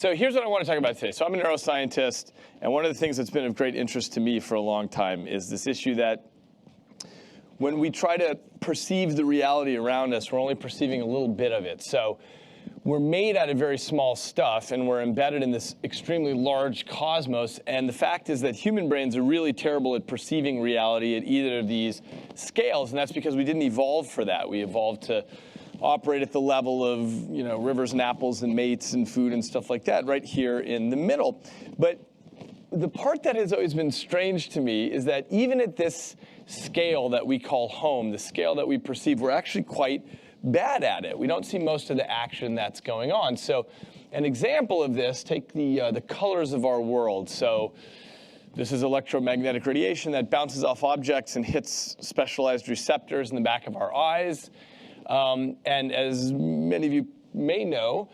So here's what I want to talk about today. So I'm a neuroscientist, and one of the things that's been of great interest to me for a long time is this issue that when we try to perceive the reality around us, we're only perceiving a little bit of it. So we're made out of very small stuff, and we're embedded in this extremely large cosmos. And the fact is that human brains are really terrible at perceiving reality at either of these scales, and that's because we didn't evolve for that. We evolved to operate at the level of, rivers and apples and mates and food and stuff like that, right here in the middle. But the part that has always been strange to me is that even at this scale that we call home, the scale that we perceive, we're actually quite bad at it. We don't see most of the action that's going on. So an example of this, take the colors of our world. So this is electromagnetic radiation that bounces off objects and hits specialized receptors in the back of our eyes. And as many of you may know,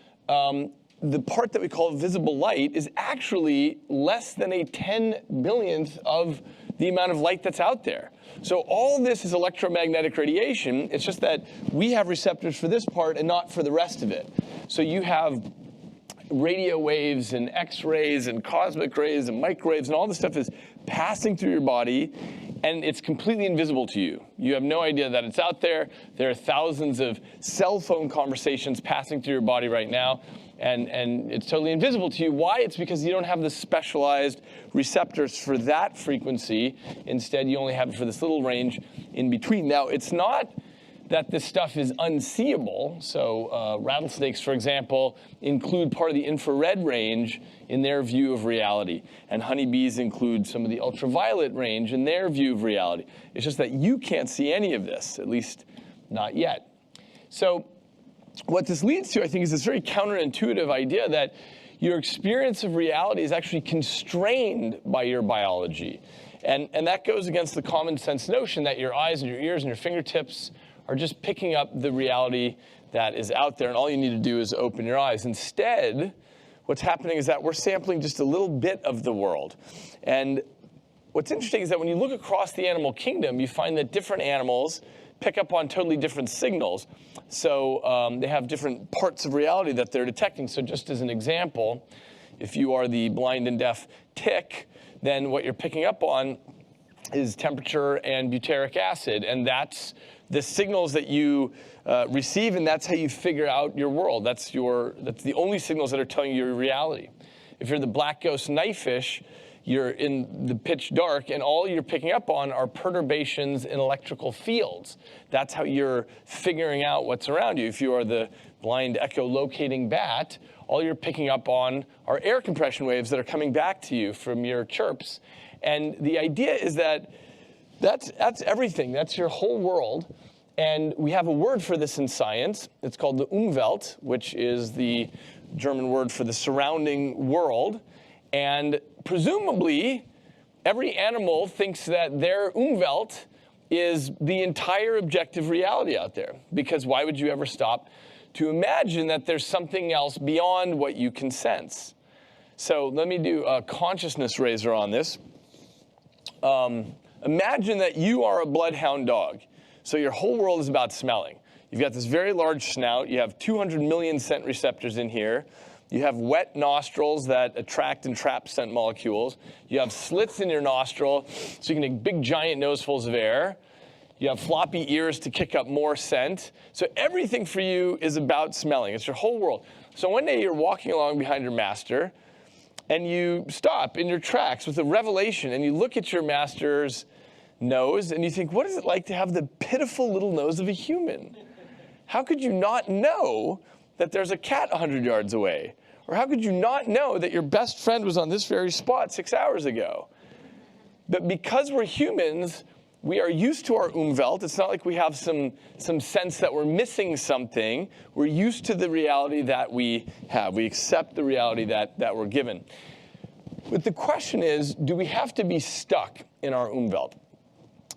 the part that we call visible light is actually less than a 10 billionth of the amount of light that's out there. So all this is electromagnetic radiation. It's just that we have receptors for this part and not for the rest of it. So you have radio waves and X-rays and cosmic rays and microwaves, and all this stuff is passing through your body, and it's completely invisible to you. You have no idea that it's out there. There are thousands of cell phone conversations passing through your body right now, and it's totally invisible to you. Why? It's because you don't have the specialized receptors for that frequency. Instead, you only have it for this little range in between. Now, it's not that this stuff is unseeable. So rattlesnakes, for example, include part of the infrared range in their view of reality. And honeybees include some of the ultraviolet range in their view of reality. It's just that you can't see any of this, at least not yet. So what this leads to, I think, is this very counterintuitive idea that your experience of reality is actually constrained by your biology. And that goes against the common sense notion that your eyes and your ears and your fingertips are just picking up the reality that is out there, and all you need to do is open your eyes. Instead, what's happening is that we're sampling just a little bit of the world. And what's interesting is that when you look across the animal kingdom, you find that different animals pick up on totally different signals. So they have different parts of reality that they're detecting. So just as an example, if you are the blind and deaf tick, then what you're picking up on is temperature and butyric acid, and that's the signals that you receive, and that's how you figure out your world. That's the only signals that are telling you your reality. If you're the black ghost knifefish, you're in the pitch dark, and all you're picking up on are perturbations in electrical fields. That's how you're figuring out what's around you. If you are the blind echolocating bat, all you're picking up on are air compression waves that are coming back to you from your chirps. And the idea is that that's everything. That's your whole world. And we have a word for this in science. It's called the Umwelt, which is the German word for the surrounding world. And presumably, every animal thinks that their Umwelt is the entire objective reality out there. Because why would you ever stop to imagine that there's something else beyond what you can sense? So let me do a consciousness raiser on this. Imagine that you are a bloodhound dog. So your whole world is about smelling. You've got this very large snout. You have 200 million scent receptors in here. You have wet nostrils that attract and trap scent molecules. You have slits in your nostril, so you can take big, giant nosefuls of air. You have floppy ears to kick up more scent. So everything for you is about smelling. It's your whole world. So one day you're walking along behind your master, and you stop in your tracks with a revelation, and you look at your master's nose, and you think, what is it like to have the pitiful little nose of a human? How could you not know that there's a cat 100 yards away? Or how could you not know that your best friend was on this very spot 6 hours ago? But because we're humans, we are used to our Umwelt. It's not like we have some sense that we're missing something. We're used to the reality that we have. We accept the reality that we're given. But the question is, do we have to be stuck in our Umwelt?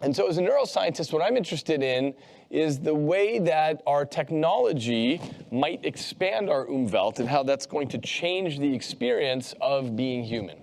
And so as a neuroscientist, what I'm interested in is the way that our technology might expand our Umwelt and how that's going to change the experience of being human.